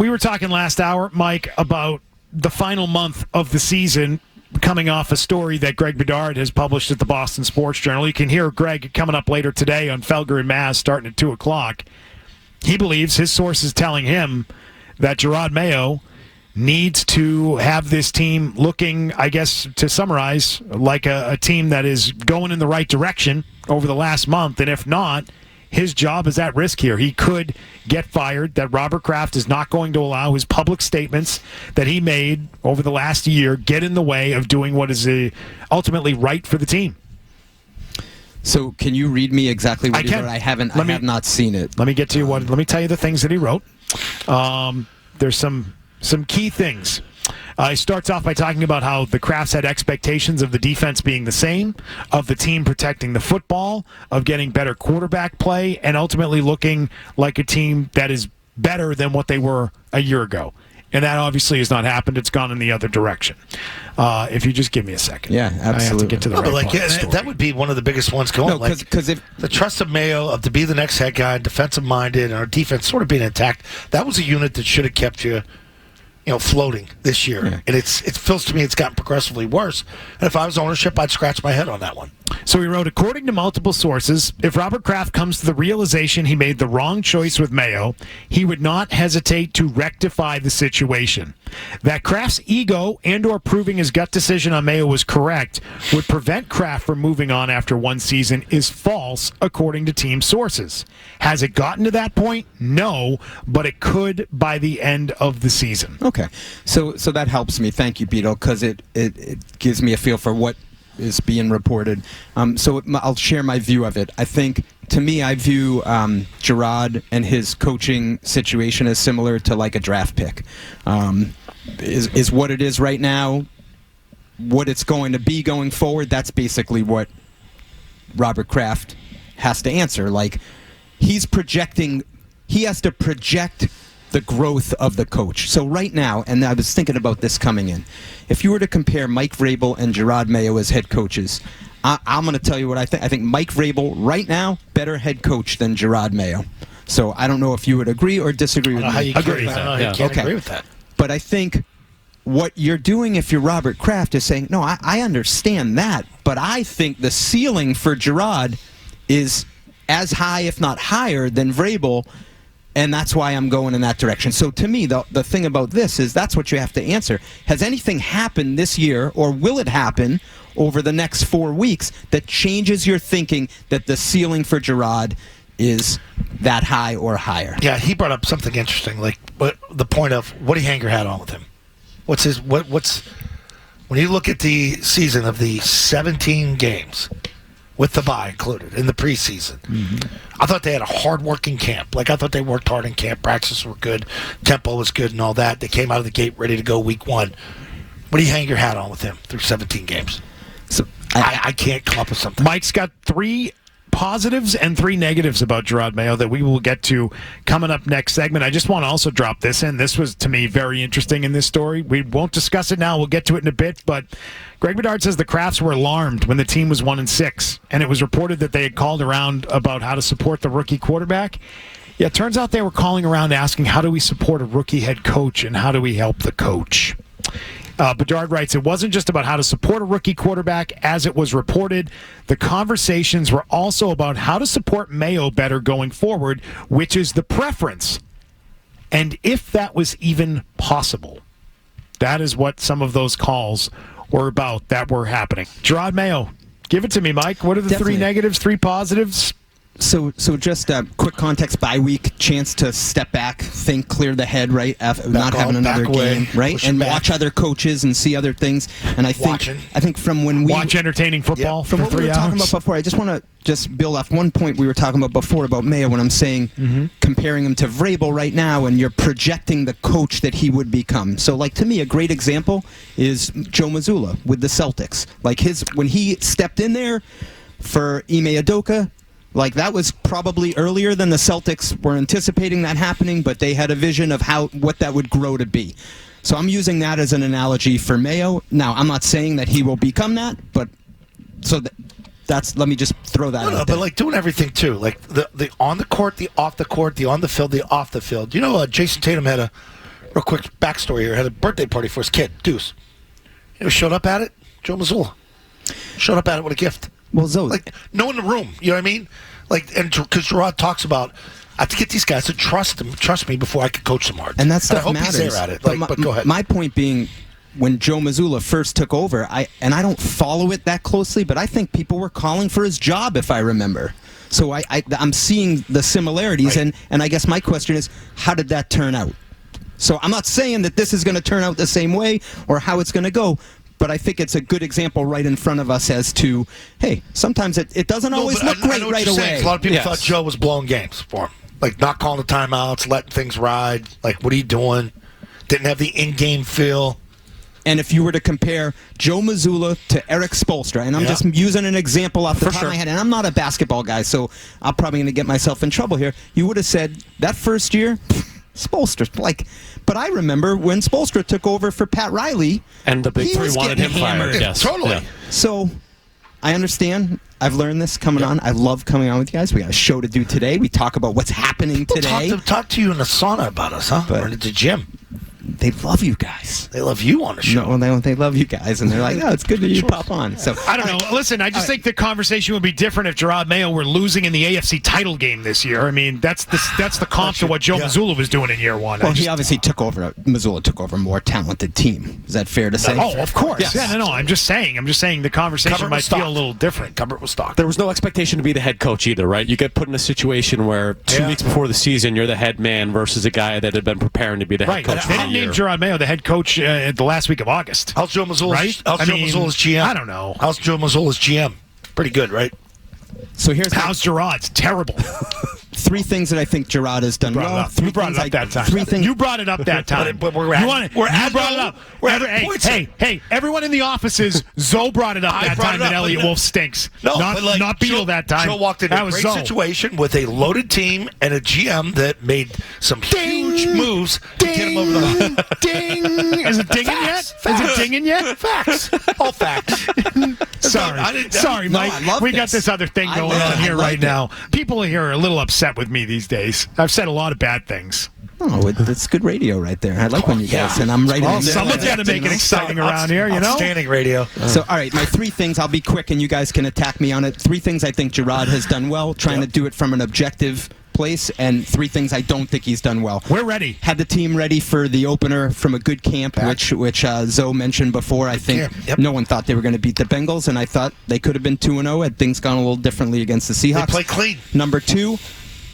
we were talking last hour, Mike, about the final month of the season, coming off a story that Greg Bedard has published at the Boston Sports Journal. You can hear Greg coming up later today on Felger and Maz starting at 2 o'clock. He believes, his sources telling him, that Jerod Mayo needs to have this team looking, I guess, to summarize, like a team that is going in the right direction over the last month. And if not, his job is at risk here. He could get fired, that Robert Kraft is not going to allow his public statements that he made over the last year get in the way of doing what is ultimately right for the team. So can you read me exactly what he wrote? I have not seen it. Let me get to you let me tell you the things that he wrote. There's some key things. He starts off by talking about how the Crafts had expectations of the defense being the same, of the team protecting the football, of getting better quarterback play, and ultimately looking like a team that is better than what they were a year ago. And that obviously has not happened. It's gone in the other direction. If you just give me a second. Yeah, absolutely. I have to get to the right part of the story. That would be one of the biggest ones going. Because if the trust of Mayo to be the next head guy, defensive-minded, and our defense sort of being intact, that was a unit that should have kept you floating this year. Yeah. And it feels to me it's gotten progressively worse. And if I was ownership, I'd scratch my head on that one. So he wrote, according to multiple sources, if Robert Kraft comes to the realization he made the wrong choice with Mayo, he would not hesitate to rectify the situation. That Kraft's ego and or proving his gut decision on Mayo was correct would prevent Kraft from moving on after one season is false, according to team sources. Has it gotten to that point? No, but it could by the end of the season. Okay. So that helps me. Thank you, Beetle, because it gives me a feel for what is being reported. So I'll share my view of it. I think, to me, I view Jerod and his coaching situation as similar to like a draft pick. Is what it is right now, what it's going to be going forward, that's basically what Robert Kraft has to answer. Like, he has to project the growth of the coach. So right now, and I was thinking about this coming in, if you were to compare Mike Vrabel and Jerod Mayo as head coaches, I'm going to tell you what I think. I think Mike Vrabel, right now, better head coach than Jerod Mayo. So I don't know if you would agree or disagree with me. I can't agree with that. But I think what you're doing if you're Robert Kraft is saying, no, I understand that, but I think the ceiling for Jerod is as high, if not higher, than Vrabel, and that's why I'm going in that direction. So to me, the thing about this is that's what you have to answer. Has anything happened this year, or will it happen over the next 4 weeks, that changes your thinking that the ceiling for Jerod is that high or higher? Yeah, he brought up something interesting, like the point of, what do you hang your hat on with him? What's when you look at the season of the 17 games, with the bye included, in the preseason. Mm-hmm. I thought they had a hard-working camp. I thought they worked hard in camp. Practices were good. Tempo was good and all that. They came out of the gate ready to go week one. What do you hang your hat on with him through 17 games? So I can't come up with something. Mike's got 3 positives and 3 negatives about Jerod Mayo that we will get to coming up next segment. I just want to also drop this in. This was, to me, very interesting in this story. We won't discuss it now. We'll get to it in a bit, but Greg Bedard says the Crafts were alarmed when the team was 1-6, and it was reported that they had called around about how to support the rookie quarterback. Yeah, it turns out they were calling around asking, how do we support a rookie head coach, and how do we help the coach? Bedard writes, it wasn't just about how to support a rookie quarterback as it was reported. The conversations were also about how to support Mayo better going forward, which is the preference. And if that was even possible. That is what some of those calls were about that were happening. Jerod Mayo, give it to me, Mike. What are the Definitely. 3 negatives, 3 positives? So just a quick context, bye week, chance to step back, think, clear the head, right? Not having another game, right? And watch other coaches and see other things. And I think from when we watch entertaining football for 3 hours. From what we were talking about before, I just want to build off one point we were talking about before about Mayo when I'm saying comparing him to Vrabel right now, and you're projecting the coach that he would become. So, to me, a great example is Joe Missoula with the Celtics. When he stepped in there for Ime Udoka, that was probably earlier than the Celtics were anticipating that happening, but they had a vision of what that would grow to be. So I'm using that as an analogy for Mayo. Now, I'm not saying that he will become that, but let me just throw that out there. But doing everything too, the on the court, the off the court, the on the field, the off the field. Jason Tatum had Real quick backstory here. Had a birthday party for his kid, Deuce. You know, showed up at it. Joe Missoula showed up at it with a gift. Well, Zoe, Like, no one in the room. You know what I mean? Like, and because Jerod talks about, I have to get these guys to trust me before I can coach them hard. and that stuff I hope matters. he's there at it. Like, but go ahead. My point being, when Joe Missoula first took over, I don't follow it that closely, but I think people were calling for his job, if I remember. So I'm seeing the similarities, Right. and I guess my question is, how did that turn out? So I'm not saying that this is going to turn out the same way or how it's going to go, but I think it's a good example right in front of us as to, hey, sometimes it doesn't always but look I great know what right you're away. saying. A lot of people Yes. thought Joe was blowing games for him. Like, not calling the timeouts, letting things ride. Like, what are you doing? Didn't have the in-game feel. And if you were to compare Joe Missoula to Eric Spoelstra, and I'm just using an example off the top of my head, and I'm not a basketball guy, so I'm probably going to get myself in trouble here. You would have said that first year, Spoelstra, but I remember when Spoelstra took over for Pat Riley, And the Big he Three was wanted getting him fired. hammered. Yes. Totally. Yeah. So I understand. I've learned this coming on. I love coming on with you guys. We got a show to do today. We talk about what's happening today. Talk to you in the sauna about us, huh? But- or at the gym. They love you guys. They love you on the show. No, they love you guys, and they're like, "Oh, it's good that you pop on." So I don't know. Listen, I just think the conversation would be different if Jerod Mayo were losing in the AFC title game this year. I mean, that's the comp to what Joe Missoula was doing in year one. Well, he obviously Missoula took over a more talented team. Is that fair to say? Oh, of course. Yes. Yeah, no. I'm just saying the conversation Cover might was feel a stocked. little different. Cupboard was stocked. There was no expectation to be the head coach either, right? You get put in a situation where 2 weeks before the season, you're the head man versus a guy that had been preparing to be the head Right. coach. They for a didn't name year. Jerod Mayo the head coach the last week of August. How's Joe Missoula's, Right? how's I Joe mean, Missoula's GM? I don't know. How's Joe Missoula's GM? Pretty good, right? So here's How's Jerrod's? Terrible. three things that I think Gerard has done well. You brought it up that time. Three things. You brought it up that time. But we're at- you want it? we're you at- brought it up. we're at points here. Hey, everyone in the offices, Zoe brought it up I that brought time it that up, Elliot but- Wolf stinks. No, not, but like not Beetle Joe, that time. Joe walked into that a was great Zoe. situation with a loaded team and a GM that made some huge moves to get him over the hump. Ding! Is it dinging yet? Is it dinging yet? Facts. All facts. Sorry, No, Mike. I love We got this. this other thing I going love on it. here I right like it. now. People here are a little upset with me these days. I've said a lot of bad things. Oh, it's good radio right there. I like when you guys, and I'm right Well, in there. someone's got to make it exciting around here, you know? Outstanding radio. So, all right, my three things, I'll be quick and you guys can attack me on it. Three things I think Gerard has done well, trying to do it from an objective place, and three things I don't think he's done well. We're ready. Had the team ready for the opener from a good camp, which Zoe mentioned before. I think camp, yep. no one thought they were going to beat the Bengals, and I thought they could have been 2-0 had things gone a little differently against the Seahawks. They play clean. Number two,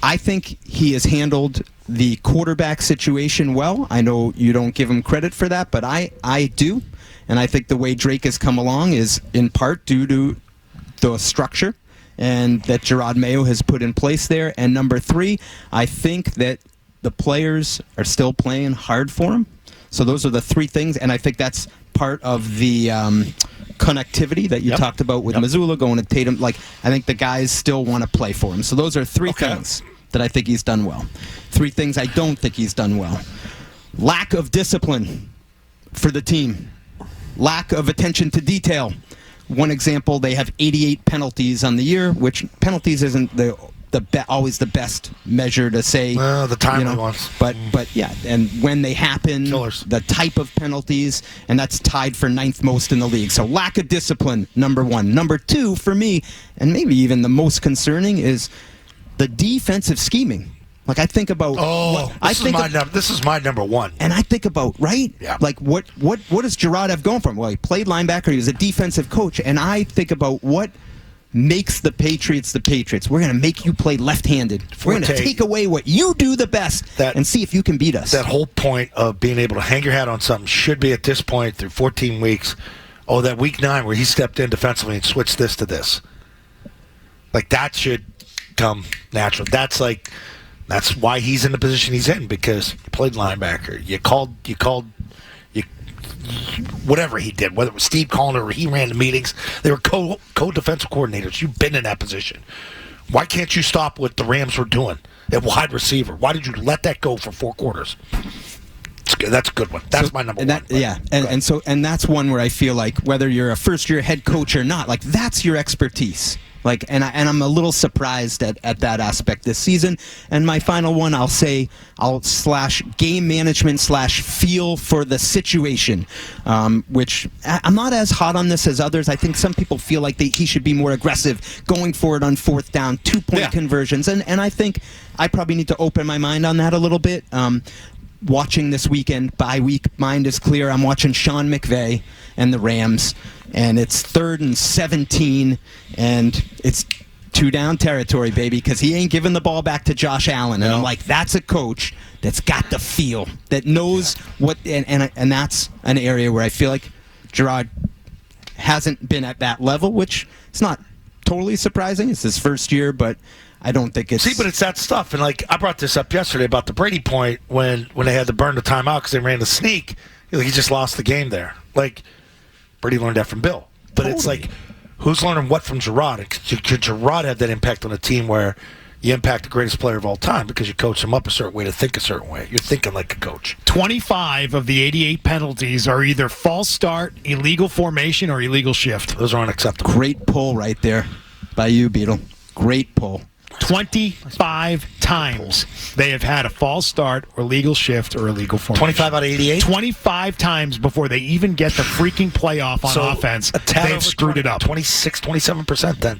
I think he has handled the quarterback situation well. I know you don't give him credit for that, but I do. And I think the way Drake has come along is in part due to the structure and that Jerod Mayo has put in place there. And number three, I think that the players are still playing hard for him. So those are the three things, and I think that's part of the connectivity that you talked about with Missoula going to Tatum. Like, I think the guys still want to play for him. So those are three things that I think he's done well. Three things I don't think he's done well. Lack of discipline for the team. Lack of attention to detail. One example, they have 88 penalties on the year, which penalties isn't always the best measure to say. Well, the timely ones. But yeah, and when they happen, Killers. the type of penalties, and that's tied for 9th most in the league. So lack of discipline, number one. Number two, for me, and maybe even the most concerning, is the defensive scheming. Like, I think about. This is my number one. And I think about, right? Yeah. Like, what does Gerard have going for him? Well, he played linebacker. He was a defensive coach. And I think about what makes the Patriots the Patriots. We're going to make you play left-handed. We're going to Forte. take away what you do the best and see if you can beat us. That whole point of being able to hang your hat on something should be at this point through 14 weeks. Oh, that week 9 where he stepped in defensively and switched this to this. Like, that should come natural. That's why he's in the position he's in, because he played linebacker. You called whatever he did, whether it was Steve calling or he ran the meetings. They were co-defensive coordinators. You've been in that position. Why can't you stop what the Rams were doing at wide receiver? Why did you let that go for 4 quarters? That's a good one. That's my number one. Yeah, and that's one where I feel like whether you're a first-year head coach or not, like, that's your expertise. And I'm a little surprised at that aspect this season. And my final one, I'll slash game management slash feel for the situation, which I'm not as hot on this as others. I think some people feel like he should be more aggressive going forward on fourth down, 2-point conversions. And I think I probably need to open my mind on that a little bit. Watching this weekend, bye week, mind is clear. I'm watching Sean McVay and the Rams, and it's 3rd and 17, and it's 2-down territory, baby, because he ain't giving the ball back to Josh Allen. And I'm like, that's a coach that's got the feel, that knows what, and that's an area where I feel like Jerod hasn't been at that level, which is not totally surprising. It's his first year, but I don't think it's... See, but it's that stuff. And, I brought this up yesterday about the Brady point when they had to burn the timeout because they ran the sneak. He just lost the game there. Brady learned that from Bill. But It's who's learning what from Jerod? Could Jerod have that impact on a team where you impact the greatest player of all time because you coach him up a certain way to think a certain way? You're thinking like a coach. 25 of the 88 penalties are either false start, illegal formation, or illegal shift. Those are unacceptable. Great pull right there by you, Beetle. Great pull. 25 times they have had a false start or legal shift or illegal formation. 25 out of 88? 25 times before they even get the freaking playoff on offense, they've screwed it up. 26, 27% then.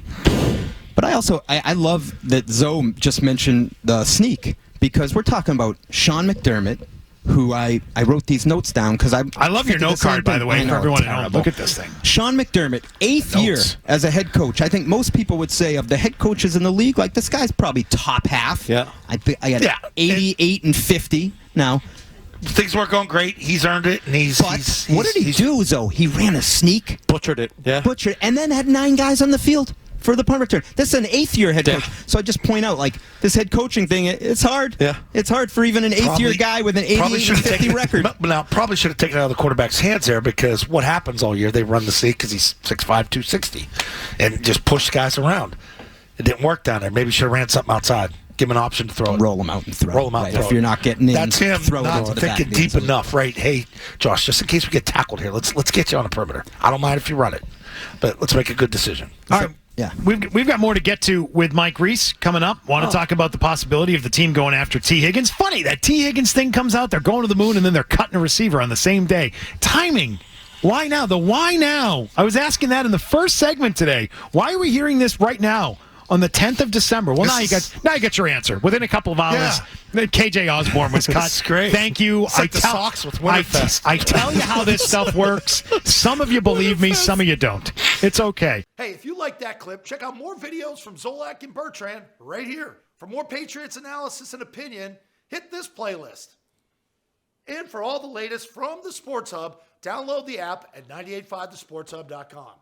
But I love that Zoe just mentioned the sneak, because we're talking about Sean McDermott, who I wrote these notes down because I love your note card, by the way, for everyone at home. Look at this thing. Sean McDermott, 8th year as a head coach. I think most people would say of the head coaches in the league, this guy's probably top half. Yeah. I got 88 and 50 now. Things weren't going great. He's earned it, and what did he do, though? He ran a sneak. Butchered it. Yeah. And then had 9 guys on the field for the punt return. This is an 8th-year head coach. So I just point out, this head coaching thing, it's hard. Yeah. It's hard for even an 8th-year guy with an 88 and 50 record. Now, probably should have taken it out of the quarterback's hands there, because what happens all year, they run the sneak because he's 6'5", 260, and just push guys around. It didn't work down there. Maybe should have ran something outside. Give him an option to throw it. Roll him out and throw it. Roll him out and throw it. If you're not getting in, that's him throw not it into thinking deep enough, right? Hey, Josh, just in case we get tackled here, let's get you on the perimeter. I don't mind if you run it, but let's make a good decision. All right. Yeah. We've got more to get to with Mike Reiss coming up. Want to talk about the possibility of the team going after T. Higgins. Funny, that T. Higgins thing comes out, they're going to the moon, and then they're cutting a receiver on the same day. Timing. Why now? The why now? I was asking that in the first segment today. Why are we hearing this right now on the 10th of December? Well, now you got your answer. Within a couple of hours, KJ Osborne was cut. That's great. Thank you. It's like the socks with Winterfest. I tell you how this stuff works. Some of you believe me, some of you don't. It's okay. Hey, if you like that clip, check out more videos from Zolak and Bertrand right here. For more Patriots analysis and opinion, hit this playlist. And for all the latest from the Sports Hub, download the app at 985thesportshub.com.